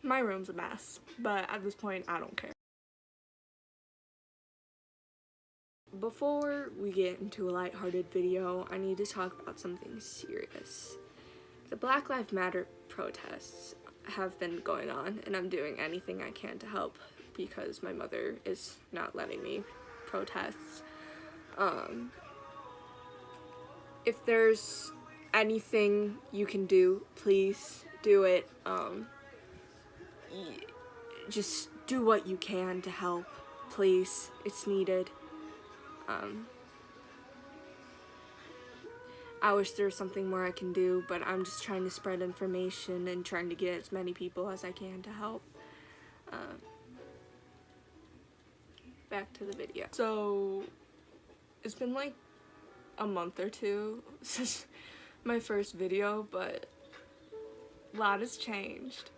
my room's a mess, but at this point, I don't care. Before we get into a lighthearted video, I need to talk about something serious. The Black Lives Matter protests have been going on, and I'm doing anything I can to help because my mother is not letting me protest. If there's anything you can do, please do it. Just do what you can to help, please. It's needed. I wish there was something more I can do, but I'm just trying to spread information and trying to get as many people as I can to help. Back to the video. So, it's been like a month or two since my first video, but a lot has changed.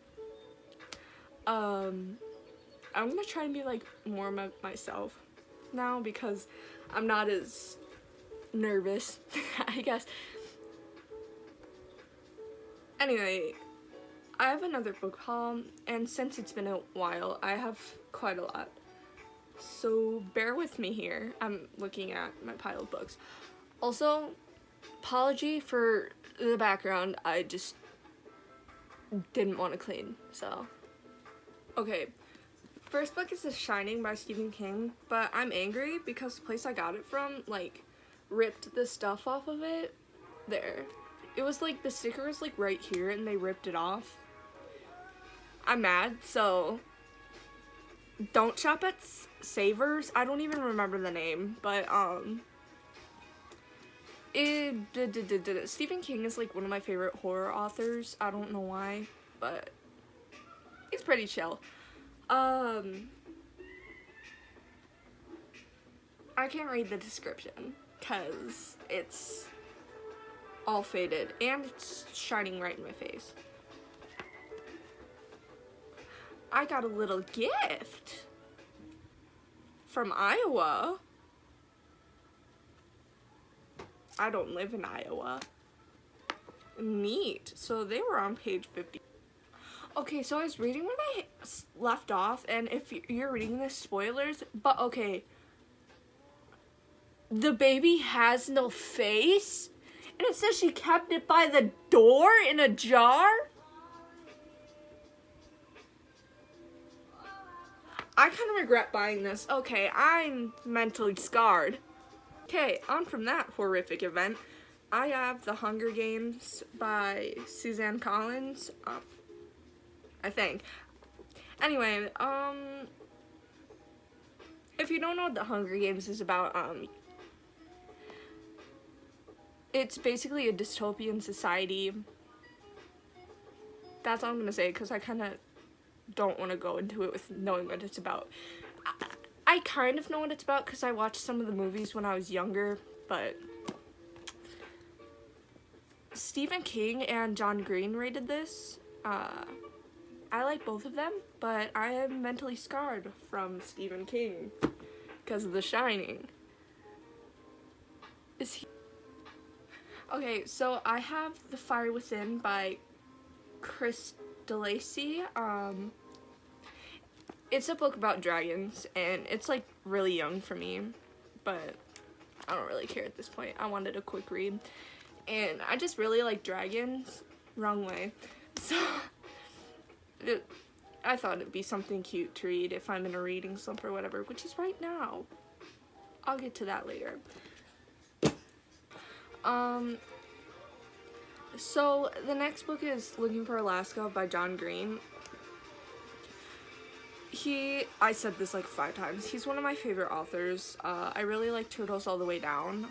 I'm gonna try and be like more myself now because I'm not as nervous, I guess. Anyway, I have another book haul, and since it's been a while, I have quite a lot. So bear with me here. I'm looking at my pile of books. Also, apology for the background. I just didn't want to clean, so. Okay, first book is The Shining by Stephen King, but I'm angry because the place I got it from, like, ripped the stuff off of it. There. It was like, the sticker was like right here and they ripped it off. I'm mad, so don't shop at Savers. I don't even remember the name, but Stephen King is like one of my favorite horror authors. I don't know why, but he's pretty chill. I can't read the description because it's all faded and it's shining right in my face. I got a little gift from Iowa. I don't live in Iowa. Neat. So they were on page 50. Okay, so I was reading where they left off, and if you're reading this, spoilers, but okay. The baby has no face, and it says she kept it by the door in a jar? I kind of regret buying this. Okay, I'm mentally scarred. Okay, on from that horrific event, I have The Hunger Games by Suzanne Collins, I think. Anyway, if you don't know what The Hunger Games is about, it's basically a dystopian society. That's all I'm gonna say, because I kind of don't want to go into it with knowing what it's about. I kind of know what it's about because I watched some of the movies when I was younger, but Stephen King and John Green rated this. I like both of them, but I am mentally scarred from Stephen King because of The Shining. Is he? Okay, so I have The Fire Within by Chris DeLacy. It's a book about dragons, and it's like really young for me, but I don't really care at this point. I wanted a quick read, and I just really like dragons. Wrong way. So I thought it'd be something cute to read if I'm in a reading slump or whatever, which is right now. I'll get to that later. So the next book is Looking for Alaska by John Green. I said this like 5 times, he's one of my favorite authors. I really like Turtles All the Way Down.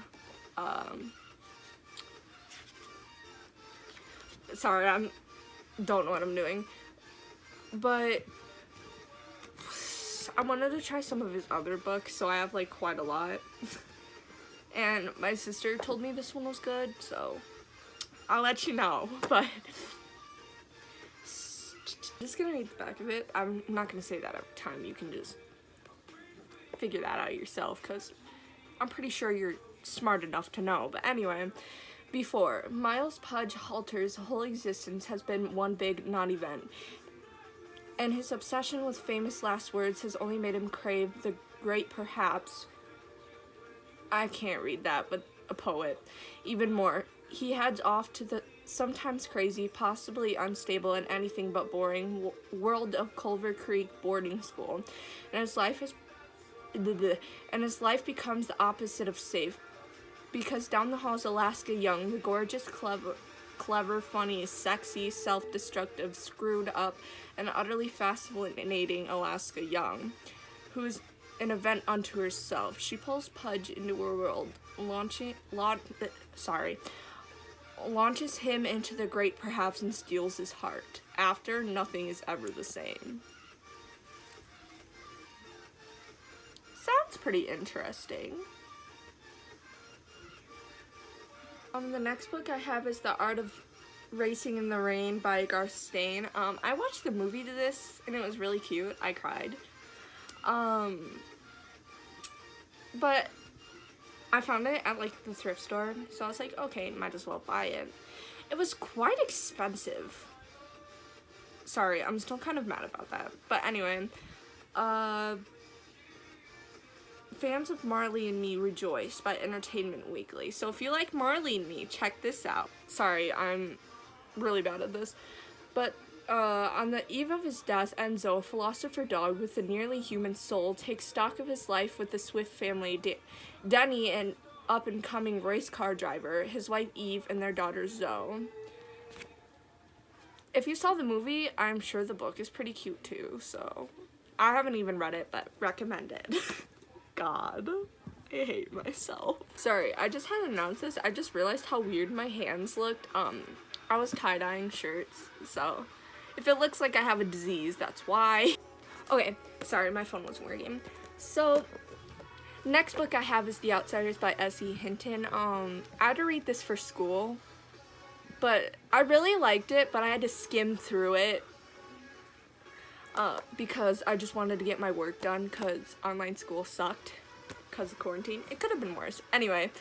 Sorry, don't know what I'm doing. But I wanted to try some of his other books, so I have like quite a lot. And my sister told me this one was good, so I'll let you know. But I'm just gonna read the back of it. I'm not gonna say that every time. You can just figure that out yourself, because I'm pretty sure you're smart enough to know. But anyway, before, Miles Pudge Halter's whole existence has been one big non-event. and his obsession with famous last words has only made him crave the great perhaps. I can't read that, but a poet. Even more, he heads off to the sometimes crazy, possibly unstable, and anything but boring world of Culver Creek boarding school, and his life becomes the opposite of safe, because down the hall's Alaska Young, the gorgeous, clever, funny, sexy, self-destructive, screwed up, and utterly fascinating Alaska Young, who's an event unto herself. She pulls Pudge into her world, launches him into the great perhaps and steals his heart. After, nothing is ever the same. Sounds pretty interesting. The next book I have is The Art of Racing in the Rain by Garth Stain. I watched the movie to this and it was really cute. I cried. But I found it at like the thrift store, so I was like, okay, might as well buy it. It was quite expensive. Sorry, I'm still kind of mad about that. But anyway, fans of Marley and Me rejoice by Entertainment Weekly. So if you like Marley and Me, check this out. Sorry, I'm really bad at this. But on the eve of his death, Enzo, a philosopher dog with a nearly human soul, takes stock of his life with the Swift family, Denny, an up-and-coming race car driver, his wife Eve, and their daughter Zoe. If you saw the movie, I'm sure the book is pretty cute too, so I haven't even read it, but recommend it. God, I hate myself. Sorry, I just had to announce this. I just realized how weird my hands looked. I was tie-dyeing shirts, so if it looks like I have a disease, that's why. Okay, sorry, my phone wasn't working. So, next book I have is The Outsiders by S.E. Hinton. I had to read this for school, but I really liked it, but I had to skim through it because I just wanted to get my work done because online school sucked because of quarantine. It could have been worse. Anyway,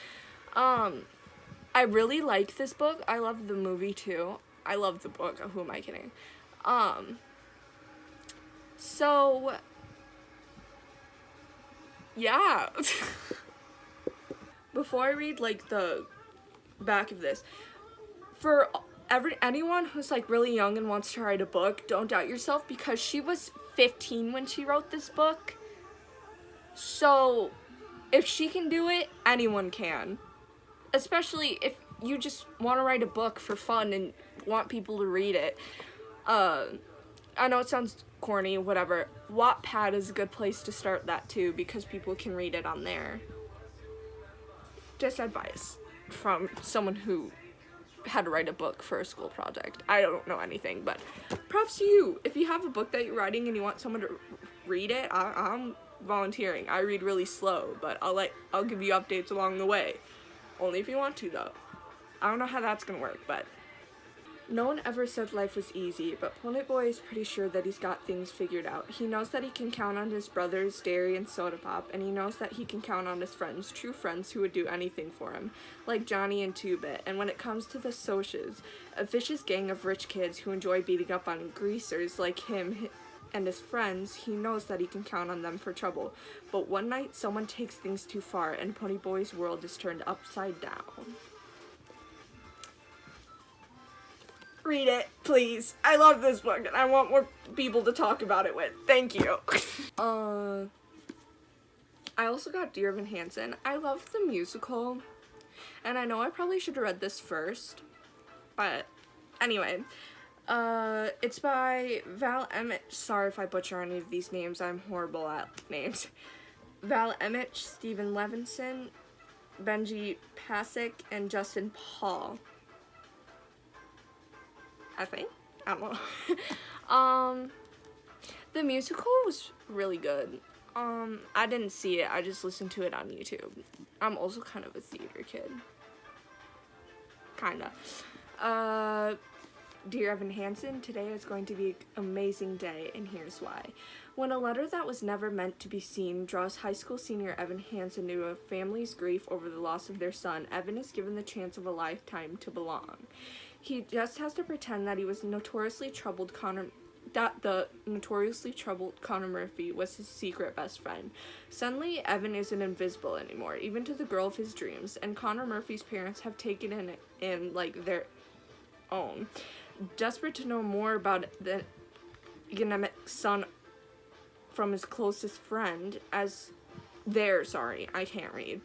I really like this book. I love the movie too. I love the book. Who am I kidding? So yeah. Before I read like the back of this, for anyone who's like really young and wants to write a book, don't doubt yourself, because she was 15 when she wrote this book. So if she can do it, anyone can. Especially if you just want to write a book for fun and want people to read it. I know it sounds corny, whatever. Wattpad is a good place to start that too, because people can read it on there. Just advice from someone who had to write a book for a school project. I don't know anything, but props to you. If you have a book that you're writing and you want someone to read it, I'm volunteering. I read really slow, but I'll give you updates along the way. Only if you want to, though. I don't know how that's gonna work, but no one ever said life was easy, but Pony Boy is pretty sure that he's got things figured out. He knows that he can count on his brothers, Dairy and Soda Pop, and he knows that he can count on his friends, true friends who would do anything for him, like Johnny and Two-Bit. And when it comes to the Socias, a vicious gang of rich kids who enjoy beating up on greasers like him and his friends, he knows that he can count on them for trouble. But one night, someone takes things too far, and Pony Boy's world is turned upside down. Read it, please. I love this book, and I want more people to talk about it with. Thank you. I also got Dear Evan Hansen. I love the musical, and I know I probably should have read this first, but anyway. It's by Val Emmett. Sorry if I butcher any of these names. I'm horrible at names. Val Emmett, Stephen Levinson, Benji Pasek, and Justin Paul. I think. I don't know. The musical was really good. I didn't see it. I just listened to it on YouTube. I'm also kind of a theater kid. Kinda. Dear Evan Hansen, today is going to be an amazing day, and here's why. When a letter that was never meant to be seen draws high school senior Evan Hansen to a family's grief over the loss of their son, Evan is given the chance of a lifetime to belong. He just has to pretend that he was notoriously troubled that the notoriously troubled Connor Murphy was his secret best friend. Suddenly, Evan isn't invisible anymore, even to the girl of his dreams, and Connor Murphy's parents have taken in like their own. Desperate to know more about the anemic son from his closest friend, as I can't read.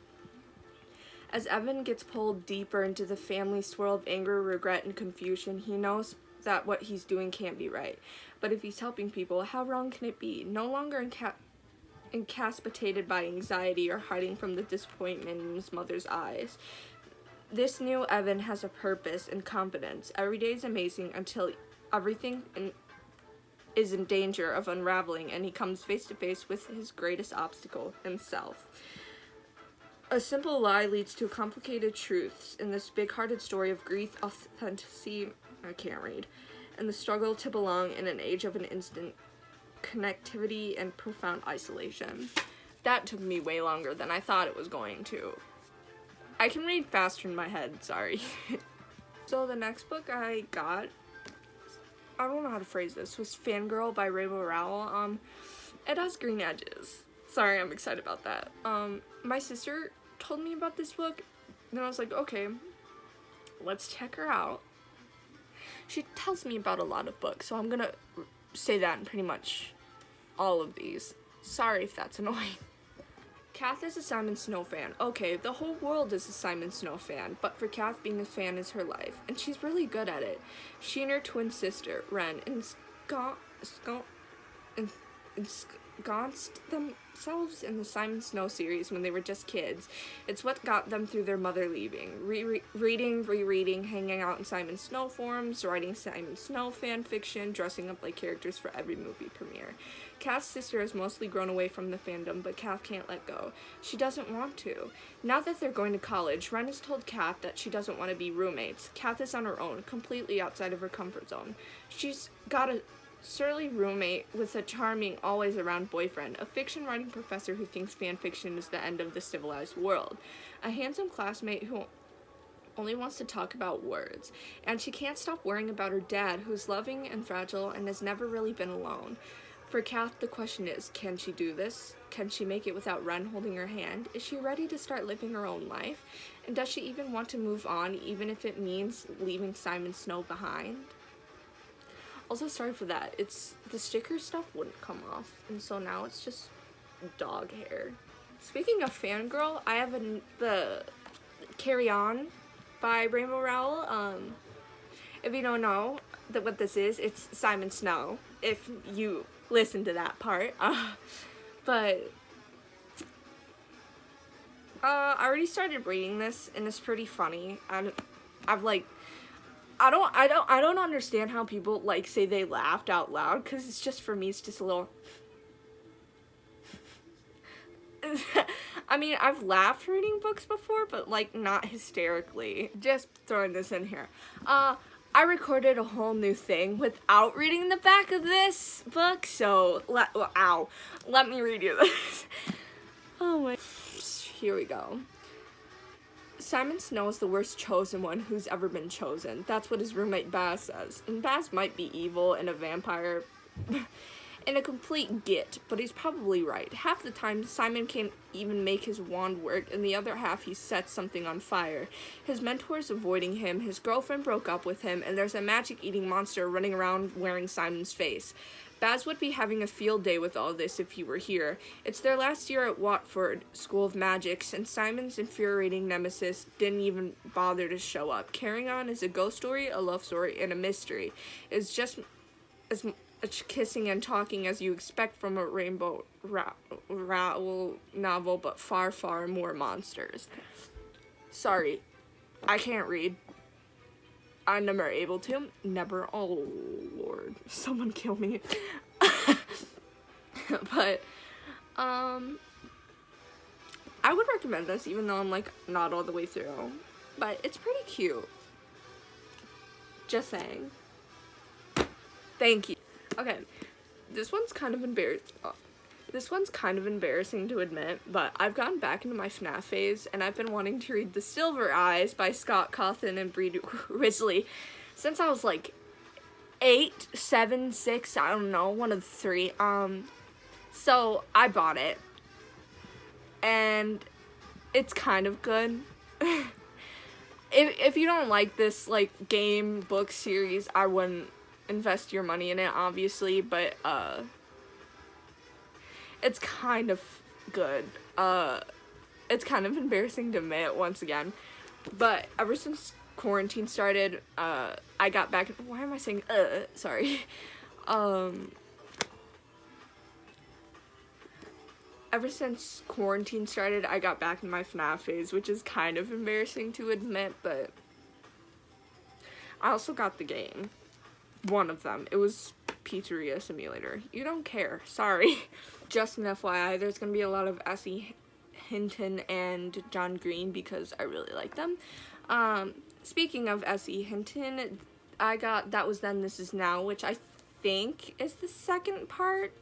As Evan gets pulled deeper into the family swirl of anger, regret, and confusion, he knows that what he's doing can't be right. But if he's helping people, how wrong can it be? No longer incapacitated by anxiety or hiding from the disappointment in his mother's eyes, this new Evan has a purpose and confidence. Every day is amazing until everything is in danger of unraveling and he comes face to face with his greatest obstacle, himself. A simple lie leads to complicated truths in this big-hearted story of grief, authenticity, and the struggle to belong in an age of an instant connectivity and profound isolation. That took me way longer than I thought it was going to. I can read faster in my head, sorry. So the next book I got, I don't know how to phrase this, was Fangirl by Rainbow Rowell. It has green edges. Sorry, I'm excited about that. My sister told me about this book, and I was like, okay, let's check her out. She tells me about a lot of books, so I'm gonna say that in pretty much all of these. Sorry if that's annoying. Kath is a Simon Snow fan. Okay, the whole world is a Simon Snow fan, but for Kath, being a fan is her life, and she's really good at it. She and her twin sister, Ren, ensconced themselves in the Simon Snow series when they were just kids. It's what got them through their mother leaving. Rereading, hanging out in Simon Snow forums, writing Simon Snow fan fiction, dressing up like characters for every movie premiere. Kath's sister has mostly grown away from the fandom, but Kath can't let go. She doesn't want to. Now that they're going to college, Ren has told Kath that she doesn't want to be roommates. Kath is on her own, completely outside of her comfort zone. She's got a surly roommate with a charming, always-around boyfriend, a fiction-writing professor who thinks fan fiction is the end of the civilized world, a handsome classmate who only wants to talk about words, and she can't stop worrying about her dad, who's loving and fragile and has never really been alone. For Kath, the question is, can she do this? Can she make it without Ren holding her hand? Is she ready to start living her own life? And does she even want to move on, even if it means leaving Simon Snow behind? Also, sorry for that. The sticker stuff wouldn't come off, and so now it's just dog hair. Speaking of Fangirl, I have the Carry On by Rainbow Rowell. If you don't know what this is, it's Simon Snow, if you listen to that part. But I already started reading this, and it's pretty funny. I don't understand how people like say they laughed out loud, because it's just, for me, it's just a little I mean, I've laughed reading books before, but like not hysterically. Just throwing this in here. I recorded a whole new thing without reading the back of this book, so let me read you this. Oh my, here we go. Simon Snow is the worst chosen one who's ever been chosen. That's what his roommate Baz says. And Baz might be evil and a vampire and a complete git, but he's probably right. Half the time, Simon can't even make his wand work, and the other half he sets something on fire. His mentor's avoiding him, his girlfriend broke up with him, and there's a magic-eating monster running around wearing Simon's face. Baz would be having a field day with all this if he were here. It's their last year at Watford School of Magics, and Simon's infuriating nemesis didn't even bother to show up. Carrying On is a ghost story, a love story, and a mystery. It's just as much kissing and talking as you expect from a Rainbow Rowell novel, but far, far more monsters. Sorry, I can't read. I'm never able to. Never. Oh, Lord. Someone kill me. But, I would recommend this, even though I'm, like, not all the way through. But it's pretty cute. Just saying. Thank you. Okay. This one's kind of embarrassing to admit, but I've gotten back into my FNAF phase, and I've been wanting to read The Silver Eyes by Scott Cawthon and Bree Risley since I was like 8, 7, 6, I don't know, one of the three. So I bought it, and it's kind of good. If you don't like this, like, game book series, I wouldn't invest your money in it, obviously, but, it's kind of good. It's kind of embarrassing to admit once again, but ever since quarantine started, I got back, why am I saying, sorry, ever since quarantine started, I got back in my FNAF phase, which is kind of embarrassing to admit, but I also got the game. One of them. It was Pizzeria Simulator. You don't care. Sorry. Just an FYI, there's going to be a lot of S.E. Hinton and John Green because I really like them. Speaking of S.E. Hinton, I got That Was Then, This Is Now, which I think is the second part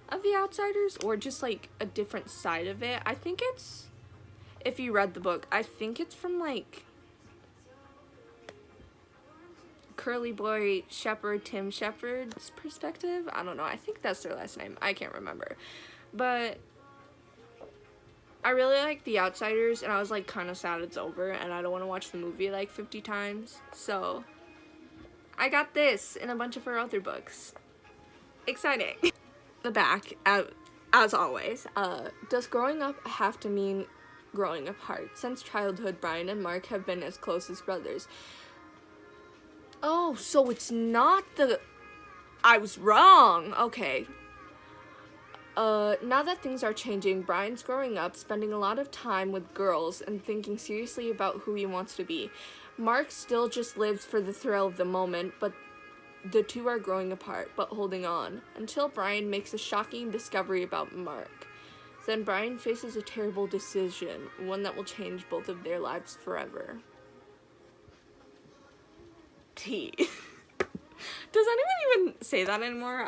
of The Outsiders, or just like a different side of it. I think it's, if you read the book, I think it's from like Curly Boy Shepherd, Tim Shepherd's perspective. I don't know. I think that's their last name. I can't remember. But I really like The Outsiders, and I was like kind of sad it's over, and I don't want to watch the movie like 50 times. So I got this and a bunch of her other books. Exciting. The back, as always. Does growing up have to mean growing apart? Since childhood, Brian and Mark have been as close as brothers. Oh, so it's not the... I was wrong. Okay. Now that things are changing, Brian's growing up, spending a lot of time with girls and thinking seriously about who he wants to be. Mark still just lives for the thrill of the moment, but the two are growing apart, but holding on, until Brian makes a shocking discovery about Mark. Then Brian faces a terrible decision, one that will change both of their lives forever. T. Does anyone even say that anymore?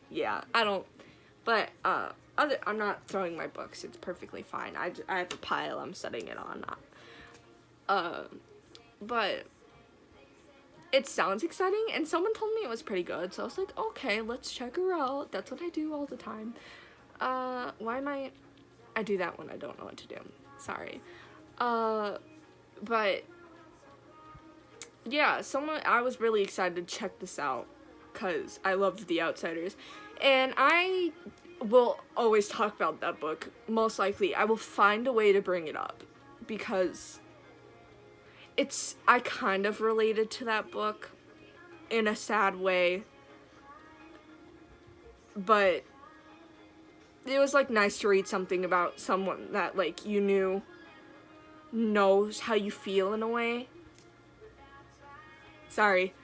Yeah, I don't, but, I'm not throwing my books, it's perfectly fine. I have a pile I'm setting it on. But it sounds exciting, and someone told me it was pretty good, so I was like, okay, let's check her out. That's what I do all the time. Why am I do that when I don't know what to do. Sorry. But yeah, I was really excited to check this out, because I loved The Outsiders, and I will always talk about that book. Most likely, I will find a way to bring it up, because I kind of related to that book in a sad way, but it was, like, nice to read something about someone that, like, you knows how you feel in a way. Sorry.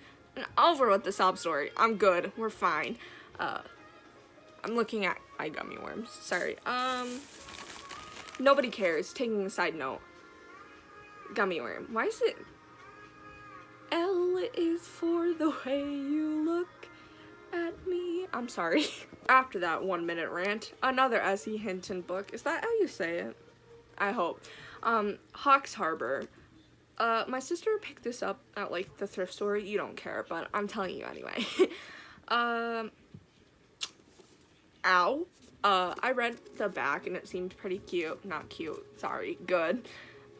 Over with the sob story. I'm good. We're fine. I'm looking at my gummy worms. Sorry. Nobody cares. Taking a side note. Gummy worm. Why is it... L is for the way you look at me. I'm sorry. After that 1-minute rant, another S.E. Hinton book. Is that how you say it? I hope. Hawks Harbor. My sister picked this up at, like, the thrift store. You don't care, but I'm telling you anyway. Ow. I read the back, and it seemed pretty cute. Not cute. Sorry. Good.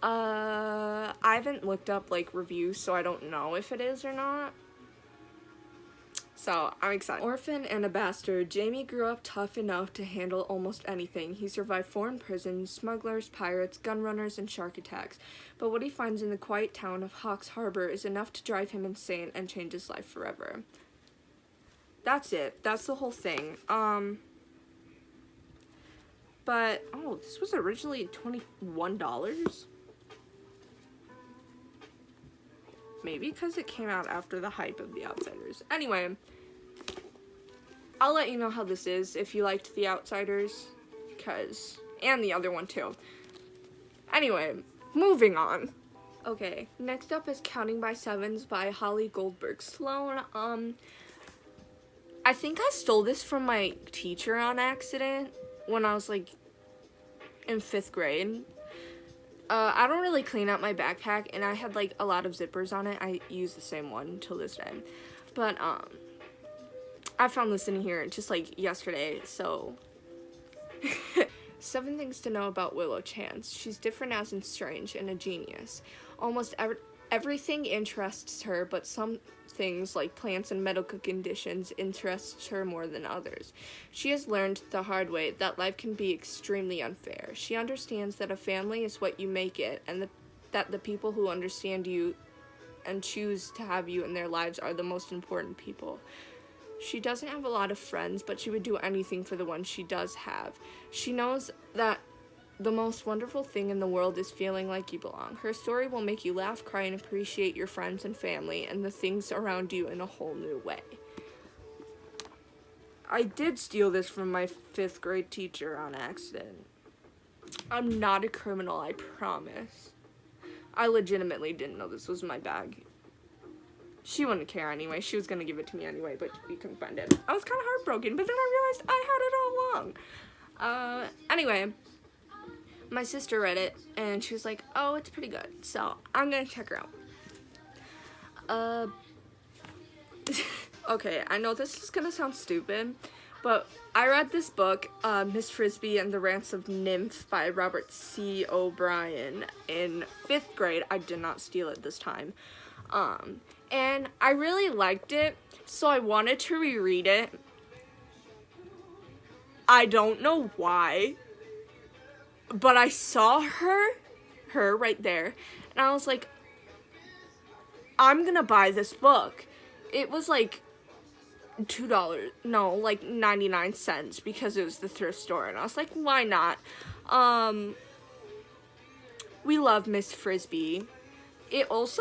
I haven't looked up, like, reviews, so I don't know if it is or not. So, I'm excited. Orphan and a bastard, Jamie grew up tough enough to handle almost anything. He survived foreign prisons, smugglers, pirates, gun runners, and shark attacks. But what he finds in the quiet town of Hawks Harbor is enough to drive him insane and change his life forever. That's it. That's the whole thing. But, oh, this was originally $21? Maybe because it came out after the hype of The Outsiders. Anyway, I'll let you know how this is if you liked The Outsiders, and the other one too. Anyway, moving on. Okay, next up is Counting by Sevens by Holly Goldberg Sloan. I think I stole this from my teacher on accident when I was, like, in 5th grade. I don't really clean out my backpack, and I had like a lot of zippers on it. I use the same one till this day, but I found this in here just like yesterday, so 7 things to know about Willow Chance. She's different as in strange and a genius. Almost everything interests her, but some things like plants and medical conditions interests her more than others. She has learned the hard way that life can be extremely unfair. She understands that a family is what you make it, and that the people who understand you and choose to have you in their lives are the most important people. She doesn't have a lot of friends, but she would do anything for the ones she does have. She knows that the most wonderful thing in the world is feeling like you belong. Her story will make you laugh, cry, and appreciate your friends and family and the things around you in a whole new way. I did steal this from my 5th grade teacher on accident. I'm not a criminal, I promise. I legitimately didn't know this was my bag. She wouldn't care anyway. She was going to give it to me anyway, but we couldn't find it. I was kind of heartbroken, but then I realized I had it all along. Anyway, my sister read it, and she was like, oh, it's pretty good. So I'm going to check her out. Okay, I know this is going to sound stupid, but I read this book, Miss Frisby and the Rants of Nymph by Robert C. O'Brien in 5th grade. I did not steal it this time. And I really liked it, so I wanted to reread it. I don't know why, but I saw her right there, and I was like, I'm gonna buy this book. It was like $2, no, like 99 cents, because it was the thrift store, and I was like, why not? We love Miss Frisby. It also,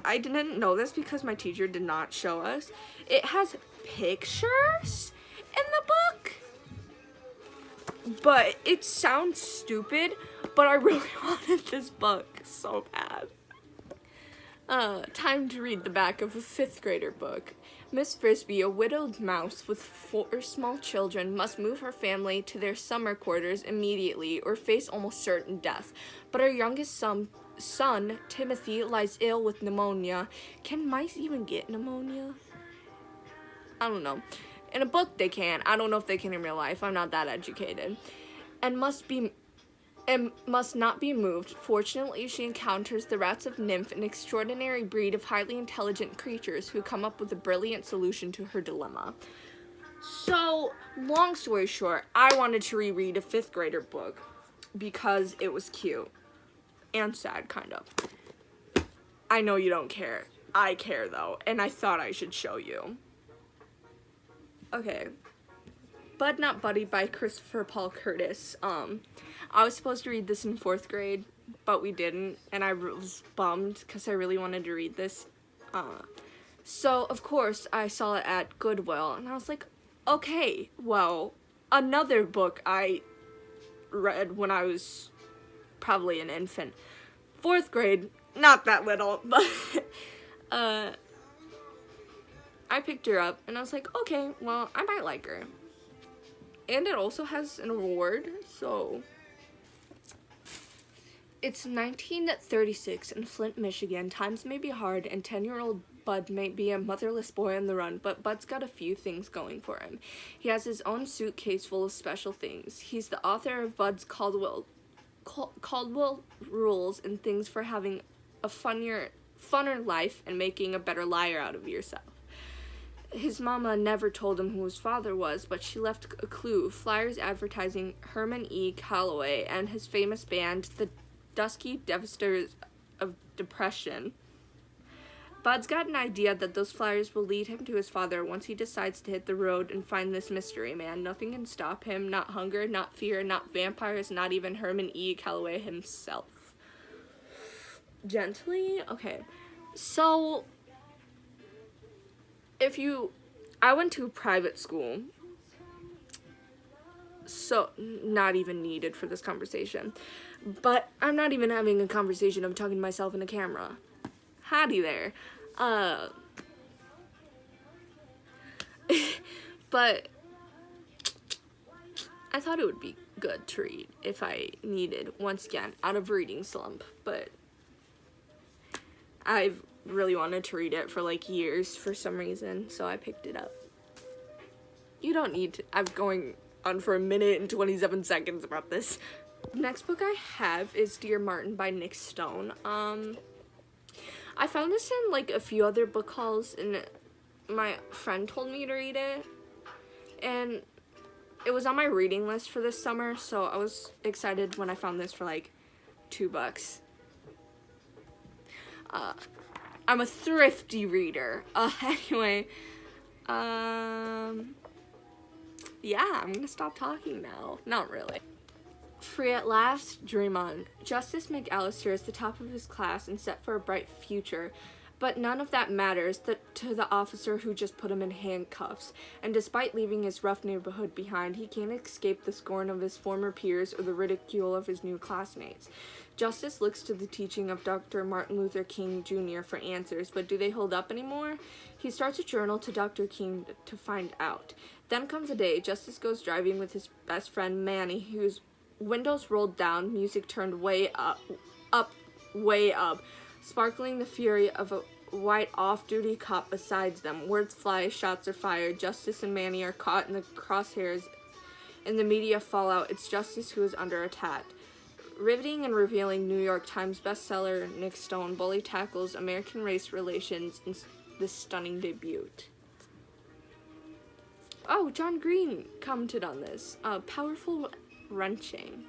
I didn't know this because my teacher did not show us. It has pictures in the book. But it sounds stupid, but I really wanted this book so bad. Time to read the back of a 5th grader book. Miss Frisby, a widowed mouse with 4 small children, must move her family to their summer quarters immediately or face almost certain death. But her youngest son, Timothy, lies ill with pneumonia. Can mice even get pneumonia? I don't know. In a book they can. I don't know if they can in real life. I'm not that educated. And must not be moved. Fortunately, she encounters the rats of Nymph, an extraordinary breed of highly intelligent creatures who come up with a brilliant solution to her dilemma. So, long story short, I wanted to reread a 5th grader book because it was cute. And sad, kind of. I know you don't care. I care, though, and I thought I should show you. Okay. Bud Not Buddy by Christopher Paul Curtis. I was supposed to read this in 4th grade, but we didn't, and I was bummed because I really wanted to read this. So, of course, I saw it at Goodwill, and I was like, okay, well, another book I read when I was probably an infant. 4th grade, not that little, but I picked her up, and I was like, okay, well, I might like her. And it also has an award, so. It's 1936 in Flint, Michigan. Times may be hard, and 10-year-old Bud may be a motherless boy on the run, but Bud's got a few things going for him. He has his own suitcase full of special things. He's the author of Bud's Caldwell Rules and Things for Having a Funner Life and Making a Better Liar Out of Yourself. His mama never told him who his father was, but she left a clue, flyers advertising Herman E. Calloway and his famous band, the Dusky Devastators of Depression. Bud's got an idea that those flyers will lead him to his father once he decides to hit the road and find this mystery man. Nothing can stop him, not hunger, not fear, not vampires, not even Herman E. Calloway himself. Gently? Okay. So, I went to a private school, so not even needed for this conversation, but I'm not even having a conversation, I'm talking to myself in a camera. Howdy there. But I thought it would be good to read if I needed, once again, out of reading slump, but I've really wanted to read it for like years for some reason, so I picked it up. You don't need to. I'm going on for a minute and 27 seconds about this. Next book I have is Dear Martin by Nick Stone. I found this in like a few other book hauls, and my friend told me to read it, and it was on my reading list for this summer, so I was excited when I found this for like $2. I'm a thrifty reader. Anyway, yeah, I'm gonna stop talking now. Not really. Free at last, dream on. Justice McAllister is the top of his class and set for a bright future, but none of that matters to the officer who just put him in handcuffs, and despite leaving his rough neighborhood behind, he can't escape the scorn of his former peers or the ridicule of his new classmates. Justice looks to the teaching of Dr. Martin Luther King Jr. for answers, but do they hold up anymore? He starts a journal to Dr. King to find out. Then comes a day, Justice goes driving with his best friend Manny, whose windows rolled down, music turned way up, way up, sparkling the fury of a white off-duty cop beside them. Words fly, shots are fired. Justice and Manny are caught in the crosshairs. In the media fallout, it's Justice who is under attack. Riveting and revealing, New York Times bestseller Nick Stone bully tackles American race relations in this stunning debut. Oh, John Green commented on this. Powerful wrenching.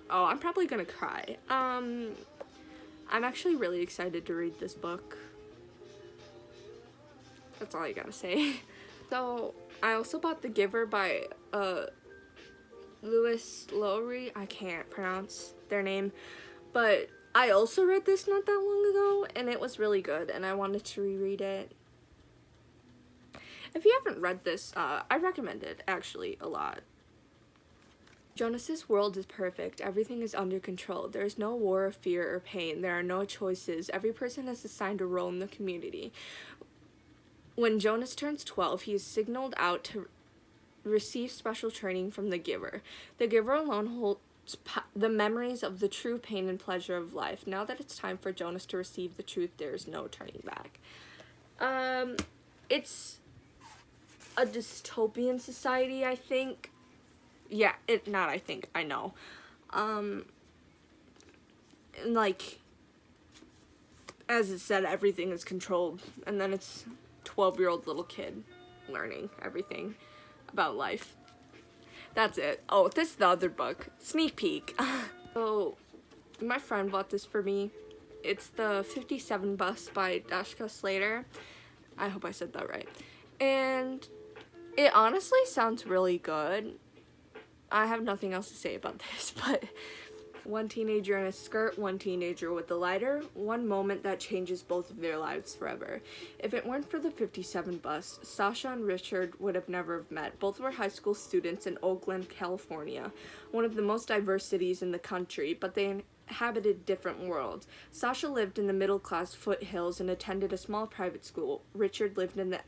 Oh, I'm probably gonna cry. I'm actually really excited to read this book. That's all I gotta say. So, I also bought The Giver by, Louis Lowry. I can't pronounce their name, but I also read this not that long ago, and it was really good, and I wanted to reread it. If you haven't read this, I recommend it, actually, a lot. Jonas's world is perfect. Everything is under control. There is no war of fear or pain. There are no choices. Every person is assigned a role in the community. When Jonas turns 12, he is signaled out to receive special training from the Giver. The Giver alone holds the memories of the true pain and pleasure of life. Now that it's time for Jonas to receive the truth, there is no turning back. It's a dystopian society, I think. Yeah, I know. And like, as it said, everything is controlled, and then it's 12-year-old little kid learning everything about life. That's it. Oh, this is the other book. Sneak peek. So, my friend bought this for me. It's the 57 Bus by Dashka Slater. I hope I said that right. And it honestly sounds really good. I have nothing else to say about this, but one teenager in a skirt, one teenager with a lighter, one moment that changes both of their lives forever. If it weren't for the 57 Bus, Sasha and Richard would have never met. Both were high school students in Oakland, California, one of the most diverse cities in the country, but they inhabited different worlds. Sasha lived in the middle-class foothills and attended a small private school. Richard lived in the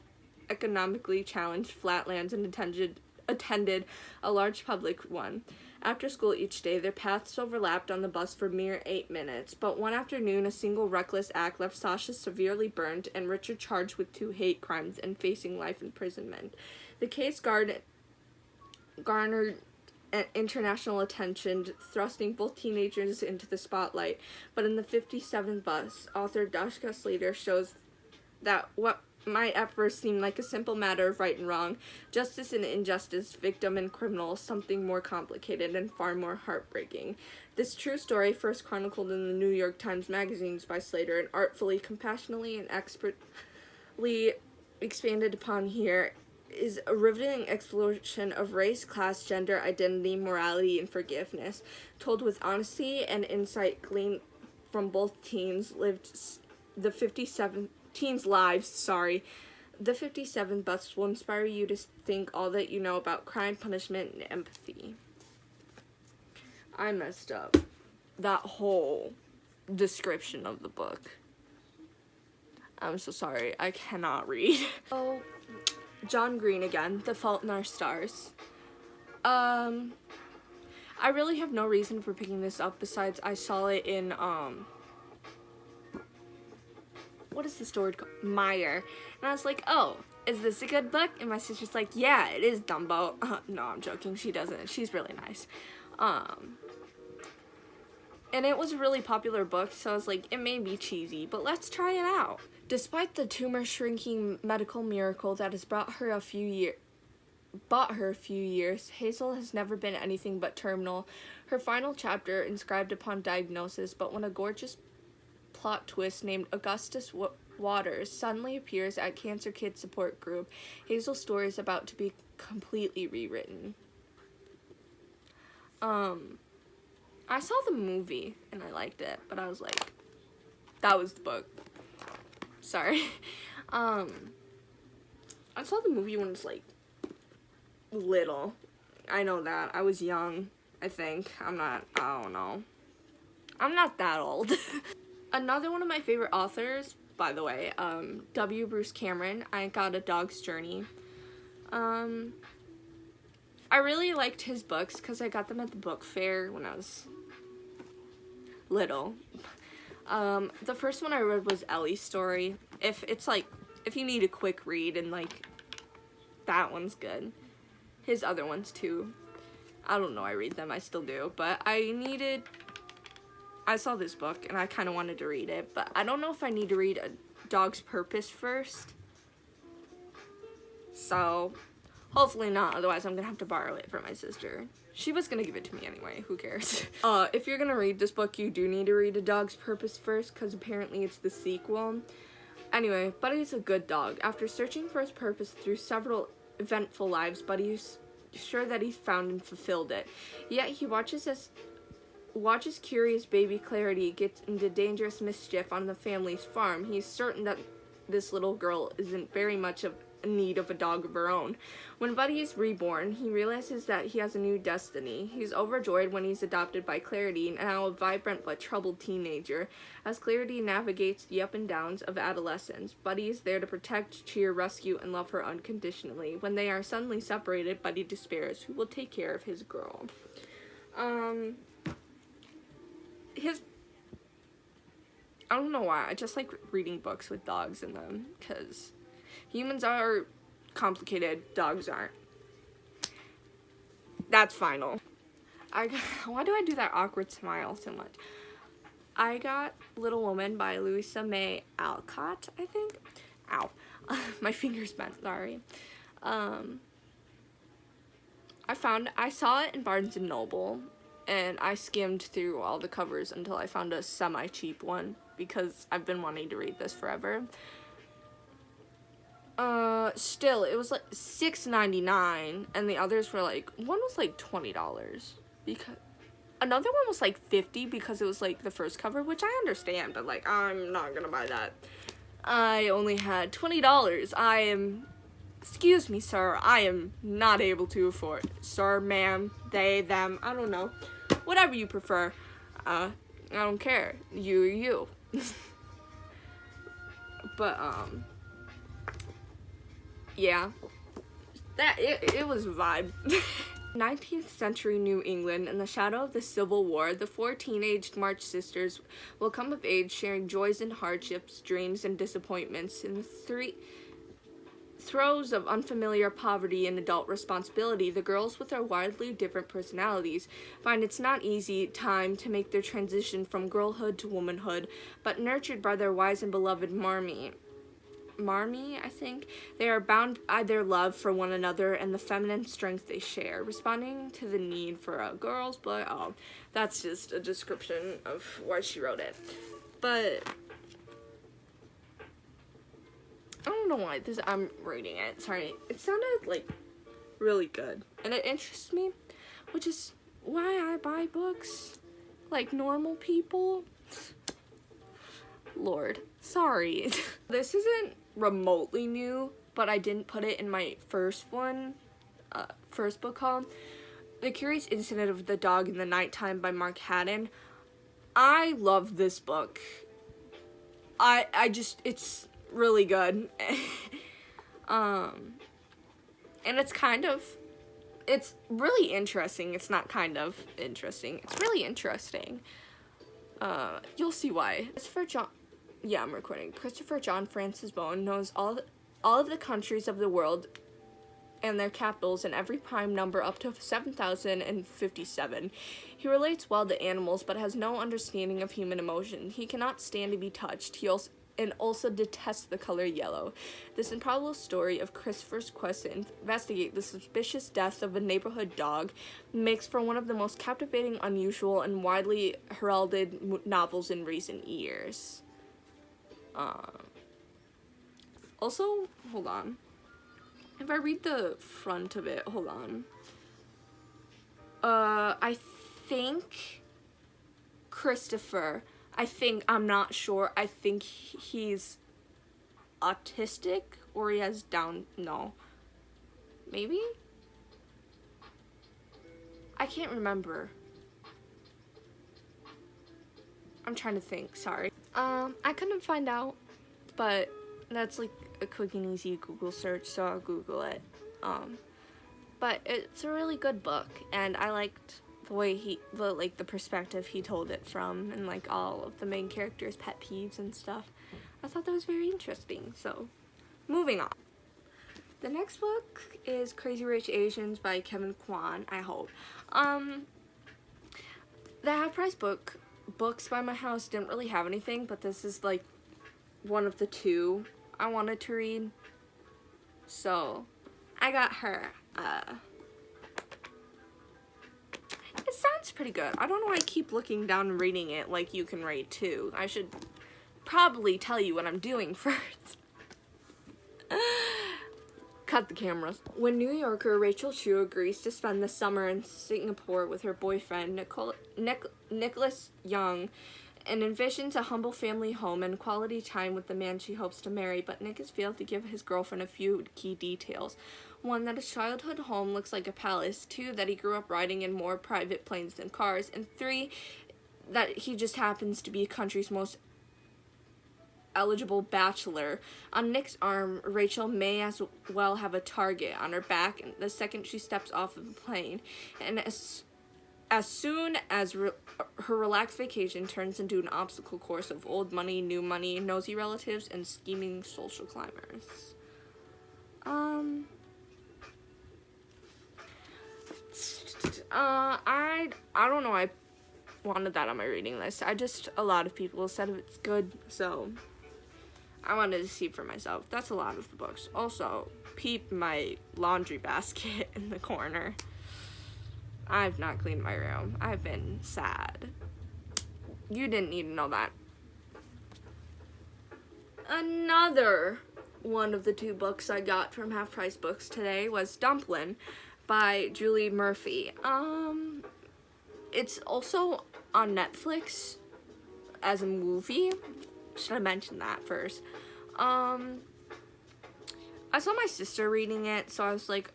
economically challenged flatlands and attended a large public one. After school each day, their paths overlapped on the bus for mere 8 minutes, but one afternoon a single reckless act left Sasha severely burned and Richard charged with 2 hate crimes and facing life imprisonment. The case garnered international attention, thrusting both teenagers into the spotlight, but in the 57 Bus, author Dashka Slater shows that what might at first seem like a simple matter of right and wrong, justice and injustice, victim and criminal, something more complicated and far more heartbreaking. This true story, first chronicled in the New York Times magazines by Slater and artfully, compassionately, and expertly expanded upon here, is a riveting exploration of race, class, gender, identity, morality, and forgiveness, told with honesty and insight gleaned from both teens' lives. The 57 Bus will inspire you to think all that you know about crime, punishment, and empathy. I messed up that whole description of the book. I'm so sorry. I cannot read. So, John Green again, The Fault in Our Stars. I really have no reason for picking this up besides I saw it in, what is the store called? Meyer. And I was like, oh, is this a good book? And my sister's like, yeah, it is, Dumbo. No, I'm joking. She doesn't. She's really nice. And it was a really popular book, so I was like, it may be cheesy, but let's try it out. Despite the tumor shrinking medical miracle that has brought her a few years, Hazel has never been anything but terminal. Her final chapter inscribed upon diagnosis, but when a gorgeous plot twist named Augustus Waters suddenly appears at Cancer Kids support group, Hazel's story is about to be completely rewritten. I saw the movie and I liked it, but I was like, that was the book. Sorry. I saw the movie when I was like little. I know that. I was young, I think. I don't know. I'm not that old. Another one of my favorite authors, by the way, W. Bruce Cameron. I Got a Dog's Journey. I really liked his books because I got them at the book fair when I was little. The first one I read was Ellie's Story. If you need a quick read, and like, that one's good. His other ones too. I don't know, I read them, I still do, but I saw this book and I kind of wanted to read it, but I don't know if I need to read A Dog's Purpose first. So, hopefully not, otherwise I'm gonna have to borrow it from my sister. She was gonna give it to me anyway, who cares? If you're gonna read this book, you do need to read A Dog's Purpose first, because apparently it's the sequel. Anyway, Buddy's a good dog. After searching for his purpose through several eventful lives, Buddy's sure that he's found and fulfilled it. Yet he watches curious baby Clarity get into dangerous mischief on the family's farm. He's certain that this little girl isn't very much of in need of a dog of her own. When Buddy is reborn, he realizes that he has a new destiny. He's overjoyed when he's adopted by Clarity, now a vibrant but troubled teenager. As Clarity navigates the up and downs of adolescence, Buddy is there to protect, cheer, rescue, and love her unconditionally. When they are suddenly separated, Buddy despairs. Who will take care of his girl? I don't know why, I just like reading books with dogs in them, because humans are complicated, dogs aren't. That's final. Why do I do that awkward smile so much? I got Little Woman by Louisa May Alcott, I think. Ow. My finger's bent, sorry. I saw it in Barnes & Noble, and I skimmed through all the covers until I found a semi-cheap one, because I've been wanting to read this forever. Still, it was like $6.99, and the others were like, one was like $20, because another one was like $50 because it was like the first cover, which I understand, but like, I'm not gonna buy that. I only had $20. Excuse me, sir, I am not able to afford it. Sir, ma'am, they, them, I don't know, whatever you prefer. I don't care, you. But, yeah, it was a vibe. 19th century New England, in the shadow of the Civil War, the four teenaged March sisters will come of age sharing joys and hardships, dreams and disappointments. In the throes of unfamiliar poverty and adult responsibility, the girls with their wildly different personalities find it's not easy time to make their transition from girlhood to womanhood, but nurtured by their wise and beloved Marmee, I think, they are bound by their love for one another and the feminine strength they share, responding to the need for a girl's book. Oh, that's just a description of why she wrote it. But I don't know why I'm reading it. Sorry. It sounded like really good, and it interests me, which is why I buy books like normal people. Lord, sorry. This isn't remotely new, but I didn't put it in my first book haul. The Curious Incident of the Dog in the Nighttime by Mark Haddon. I love this book. It's really good. And it's really interesting. It's not kind of interesting. It's really interesting. You'll see why. I'm recording. Christopher John Francis Bowen knows all of the countries of the world and their capitals and every prime number up to 7,057. He relates well to animals but has no understanding of human emotion. He cannot stand to be touched. He also detests the color yellow. This improbable story of Christopher's quest to investigate the suspicious death of a neighborhood dog makes for one of the most captivating, unusual, and widely heralded novels in recent years. Also, hold on. If I read the front of it, hold on. I think Christopher, I'm not sure, I think he's autistic, or he has no. Maybe? I can't remember. I'm trying to think, sorry. I couldn't find out, but that's like a quick and easy Google search, so I'll Google it. But it's a really good book, and I liked the way the perspective he told it from, and like all of the main characters' pet peeves and stuff. I thought that was very interesting. So, moving on. The next book is Crazy Rich Asians by Kevin Kwan, I hope. The half-price books by my house didn't really have anything, but this is like one of the two I wanted to read. So, I got her. It sounds pretty good. I don't know why I keep looking down and reading it like you can read too. I should probably tell you what I'm doing first. Cut the cameras. When New Yorker Rachel Chu agrees to spend the summer in Singapore with her boyfriend Nicholas Young, and envisions a humble family home and quality time with the man she hopes to marry, but Nick has failed to give his girlfriend a few key details. 1, that his childhood home looks like a palace. 2, that he grew up riding in more private planes than cars. And 3, that he just happens to be a country's most eligible bachelor. On Nick's arm, Rachel may as well have a target on her back the second she steps off of the plane. And as soon as her relaxed vacation turns into an obstacle course of old money, new money, nosy relatives, and scheming social climbers. I don't know, I wanted that on my reading list. A lot of people said it's good, so I wanted to see for myself. That's a lot of the books. Also, peep my laundry basket in the corner. I've not cleaned my room. I've been sad. You didn't need to know that. Another one of the 2 books I got from Half Price Books today was Dumplin' by Julie Murphy. It's also on Netflix as a movie. Should I mention that first? I saw my sister reading it, so I was like,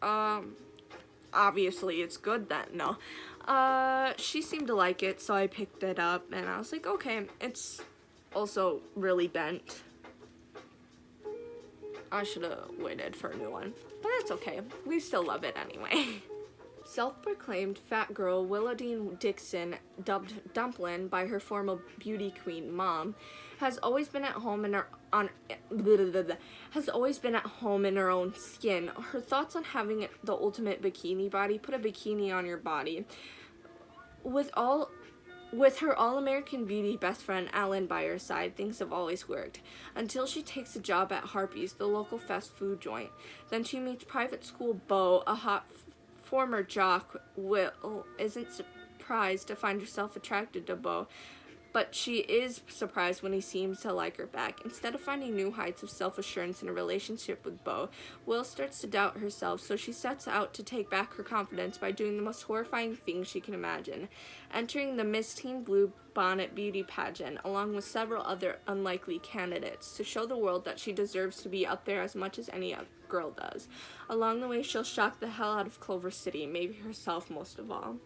obviously it's good then. No. She seemed to like it, so I picked it up, and I was like, okay, it's also really bent. I should have waited for a new one, but that's okay. We still love it anyway. Self-proclaimed fat girl Willowdean Dixon, dubbed Dumplin' by her former beauty queen mom, has always been at home in her own skin. Her thoughts on having the ultimate bikini body: put a bikini on your body. With her all-American beauty best friend Ellen by her side, things have always worked. Until she takes a job at Harpies, the local fast food joint. Then she meets private school Beau, a hot former jock. Will isn't surprised to find herself attracted to Beau, but she is surprised when he seems to like her back. Instead of finding new heights of self-assurance in a relationship with Beau, Will starts to doubt herself, so she sets out to take back her confidence by doing the most horrifying things she can imagine, entering the Miss Teen Blue Bonnet beauty pageant, along with several other unlikely candidates, to show the world that she deserves to be up there as much as any other girl does. Along the way, she'll shock the hell out of Clover City, maybe herself most of all.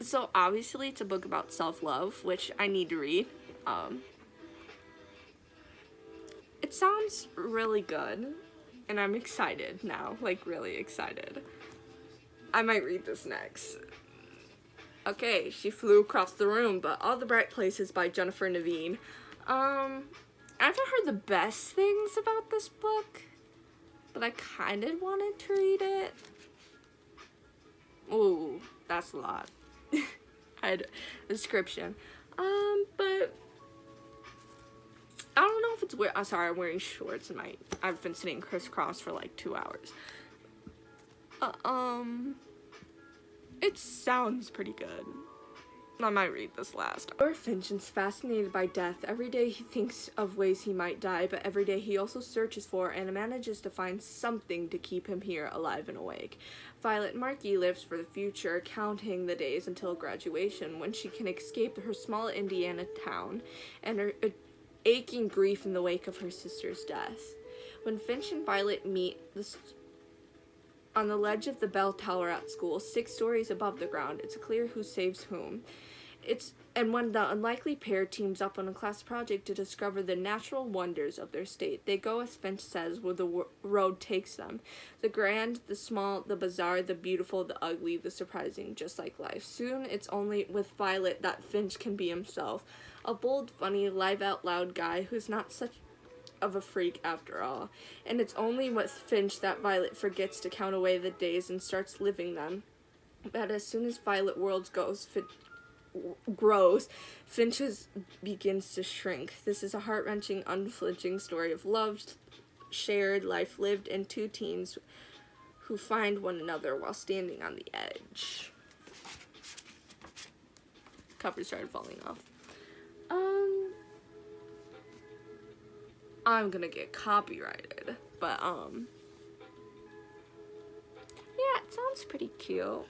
So obviously it's a book about self-love, which I need to read. It sounds really good. and I'm excited now, like really excited. I might read this next. Okay, She Flew Across the Room, but All the Bright Places by Jennifer Naveen. I haven't heard the best things about this book, but I kind of wanted to read it. Ooh, that's a lot. I had a description. But I don't know if it's weird. I'm sorry, I'm wearing shorts and I've been sitting crisscross for like 2 hours. It sounds pretty good. I might read this last. Lord Finch is fascinated by death. Every day he thinks of ways he might die, but every day he also searches for and manages to find something to keep him here alive and awake. Violet Markey lives for the future, counting the days until graduation, when she can escape her small Indiana town and her aching grief in the wake of her sister's death. When Finch and Violet meet on the ledge of the bell tower at school, 6 stories above the ground, it's clear who saves whom. And when the unlikely pair teams up on a class project to discover the natural wonders of their state, they go, as Finch says, where the road takes them. The grand, the small, the bizarre, the beautiful, the ugly, the surprising, just like life. Soon, it's only with Violet that Finch can be himself. A bold, funny, live-out-loud guy who's not such of a freak after all. And it's only with Finch that Violet forgets to count away the days and starts living them. But as soon as Violet Worlds grows, Finch's begins to shrink. This is a heart-wrenching, unflinching story of love, shared life lived, and 2 teens who find one another while standing on the edge. Cover started falling off. I'm gonna get copyrighted, but yeah, it sounds pretty cute.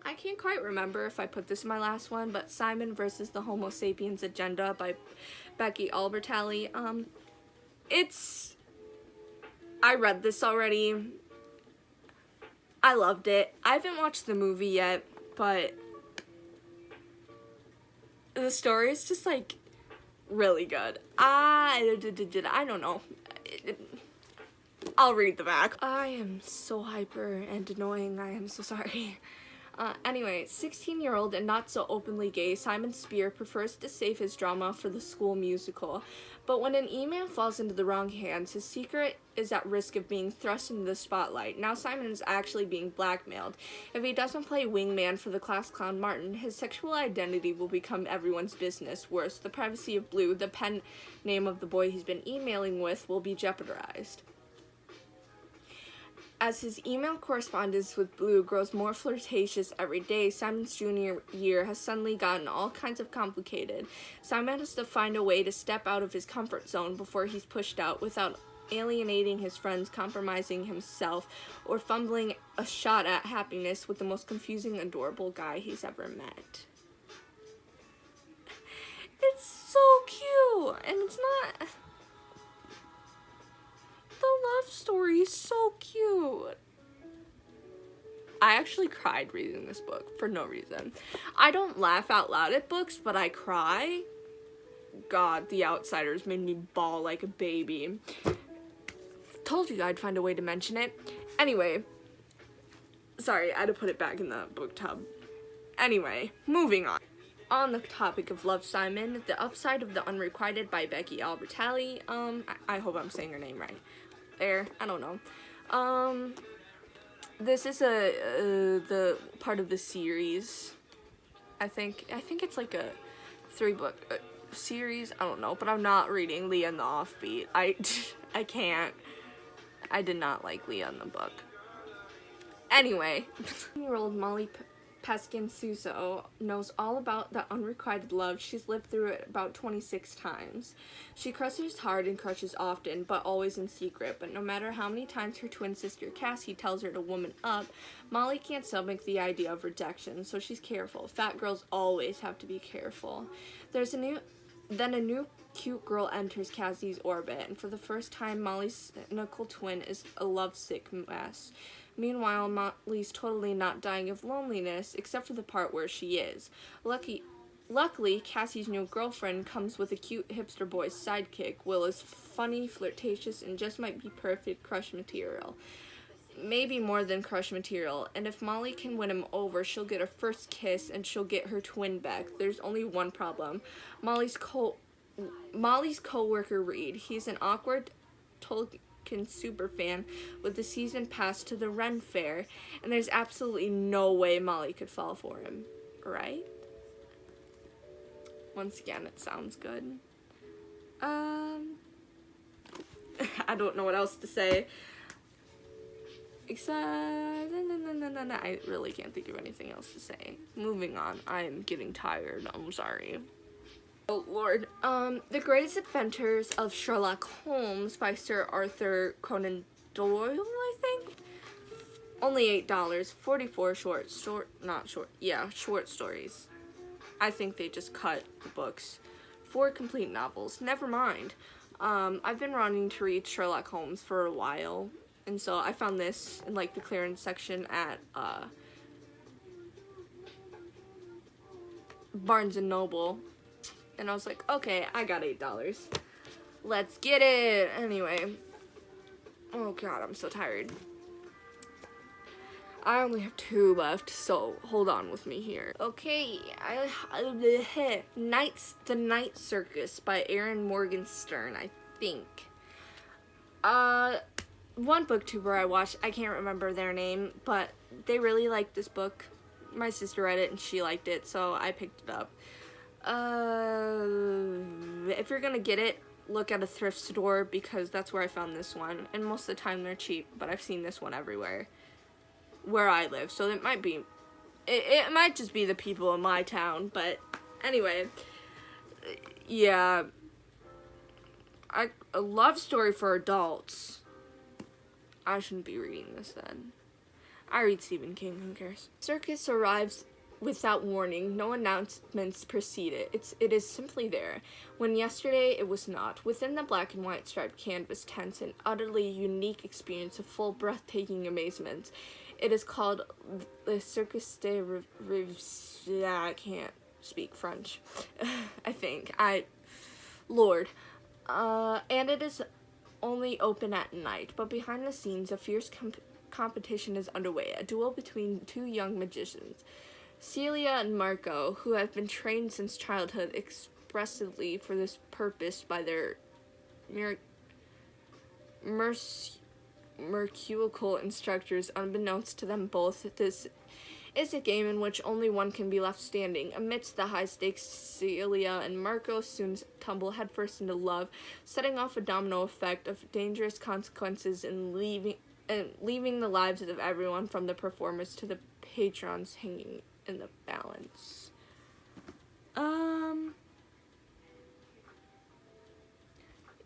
I can't quite remember if I put this in my last one, but Simon versus the Homo Sapiens Agenda by Becky Albertalli. I read this already. I loved it. I haven't watched the movie yet, but the story is just like really good. I don't know. I'll read the back. I am so hyper and annoying. I am so sorry. Anyway, 16-year-old and not so openly gay Simon Spear prefers to save his drama for the school musical. But when an email falls into the wrong hands, his secret is at risk of being thrust into the spotlight. Now Simon is actually being blackmailed. If he doesn't play wingman for the class clown Martin, his sexual identity will become everyone's business. Worse, the privacy of Blue, the pen name of the boy he's been emailing with, will be jeopardized. As his email correspondence with Blue grows more flirtatious every day, Simon's junior year has suddenly gotten all kinds of complicated. Simon has to find a way to step out of his comfort zone before he's pushed out without alienating his friends, compromising himself, or fumbling a shot at happiness with the most confusing, adorable guy he's ever met. It's so cute, and it's not... The love story is so cute. I actually cried reading this book for no reason. I don't laugh out loud at books, but I cry. God, The Outsiders made me bawl like a baby. Told you I'd find a way to mention it. Anyway, sorry, I had to put it back in the book tub. Anyway, moving on. On the topic of Love, Simon, The Upside of the Unrequited by Becky Albertalli. I hope I'm saying her name right. There, I don't know. This is the part of the series. I think it's like a 3-book series. I don't know, but I'm not reading Leah and the Offbeat. I can't. I did not like Leah in the book. Anyway, 16-year-old Molly Peskin Suso knows all about the unrequited love. She's lived through it about 26 times. She crushes hard and crushes often, but always in secret. But no matter how many times her twin sister Cassie tells her to woman up, Molly can't stomach the idea of rejection, so she's careful. Fat girls always have to be careful. Then a new cute girl enters Cassie's orbit, and for the first time, Molly's cynical twin is a lovesick mess. Meanwhile, Molly's totally not dying of loneliness, except for the part where she is. Lucky Luckily, Cassie's new girlfriend comes with a cute hipster boy's sidekick. Will is funny, flirtatious, and just might be perfect crush material. Maybe more than crush material, and if Molly can win him over, she'll get her first kiss and she'll get her twin back. There's only one problem. Molly's co-worker Reed. He's an awkward Tolkien super fan with a season pass to the Ren Fair, and there's absolutely no way Molly could fall for him, right? Once again, it sounds good. I don't know what else to say. Except, I really can't think of anything else to say. Moving on. I am getting tired. I'm sorry. Oh, Lord. The Greatest Adventures of Sherlock Holmes by Sir Arthur Conan Doyle, I think? Only $8. 44 short stories. I think they just cut the books. 4 complete novels. Never mind. I've been wanting to read Sherlock Holmes for a while. And so I found this in like the clearance section at Barnes & Noble. And I was like, okay, I got $8. Let's get it. Anyway. Oh god, I'm so tired. I only have 2 left, so hold on with me here. Okay, The Night Circus by Erin Morgenstern, I think. One booktuber I watched, I can't remember their name, but they really liked this book. My sister read it and she liked it, so I picked it up. If you're gonna get it, look at a thrift store because that's where I found this one. And most of the time they're cheap, but I've seen this one everywhere where I live, so it might be, it might just be the people in my town, but anyway, yeah, a love story for adults. I shouldn't be reading this then. I read Stephen King, who cares? Circus arrives without warning. No announcements precede it. It is simply there. When yesterday it was not. Within the black and white striped canvas tents, an utterly unique experience of full breathtaking amazement. It is called the Circus de Rives. Yeah, I can't speak French. I think. Lord. And it is only open at night, but behind the scenes a fierce competition is underway, a duel between 2 young magicians, Celia and Marco, who have been trained since childhood expressively for this purpose by their mercurial instructors. Unbeknownst to them both, this is a game in which only one can be left standing. Amidst the high stakes, Celia and Marco soon tumble headfirst into love, setting off a domino effect of dangerous consequences and leaving the lives of everyone from the performers to the patrons hanging in the balance.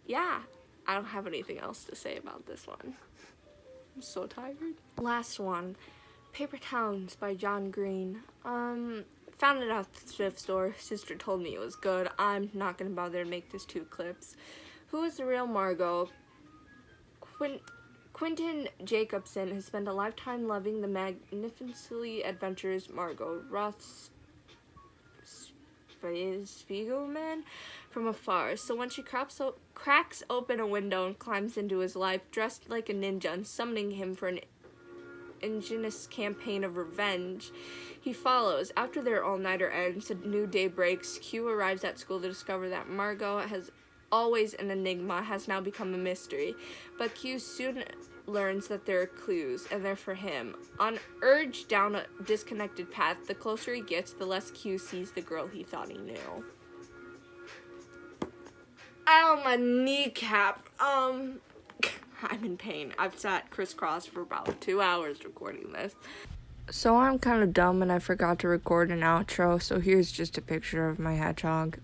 Yeah, I don't have anything else to say about this one. I'm so tired. Last one. Paper Towns by John Green. Found it at the thrift store. Sister told me it was good. I'm not gonna bother to make this 2 clips. Who is the real Margot? Quentin Jacobson has spent a lifetime loving the magnificently adventurous Margot Spiegelman from afar. So when she cracks open a window and climbs into his life, dressed like a ninja and summoning him for an ingenious campaign of revenge, he follows. After their all-nighter ends, a new day breaks. Q arrives at school to discover that Margot, has always an enigma, has now become a mystery. But Q soon learns that there are clues, and they're for him. On urged down a disconnected path, the closer he gets, the less Q sees the girl he thought he knew. Ow, my kneecap. I'm in pain. I've sat crisscross for about 2 hours recording this. So I'm kind of dumb and I forgot to record an outro, so here's just a picture of my hedgehog.